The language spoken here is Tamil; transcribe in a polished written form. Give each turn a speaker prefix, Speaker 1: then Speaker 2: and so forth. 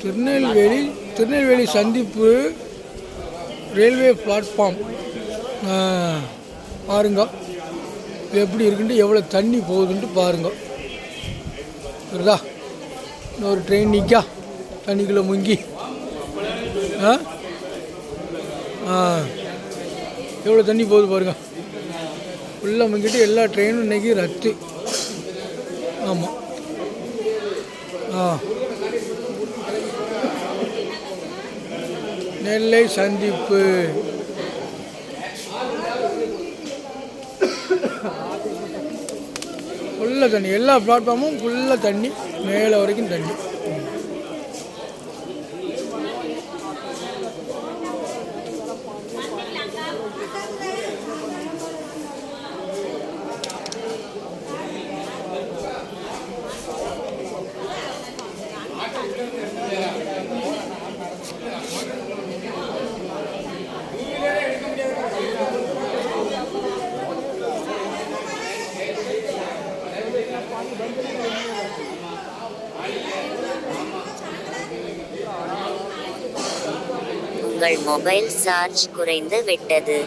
Speaker 1: திருநெல்வேலி சந்திப்பு ரயில்வே பிளாட்ஃபார்ம் பாருங்க எப்படி இருக்குன்ட்டு, எவ்வளோ தண்ணி போகுதுன்ட்டு பாருங்க. சரிதா? இன்னொரு ட்ரெயின் நிற்கா தண்ணிக்குள்ளே முங்கி. எவ்வளோ தண்ணி போகுது பாருங்க. ஃபுல்லாக முங்கிட்டு எல்லா ட்ரெயினும் இன்றைக்கி ரத்து. ஆமாம். நெல்லை சந்திப்பு ஃபுல்லாக தண்ணி, எல்லா பிளாட்ஃபார்மும் ஃபுல்லாக தண்ணி, மேலே வரைக்கும் தண்ணி.
Speaker 2: உங்கள் மொபைல் சார்ஜ் குறைந்து விட்டது.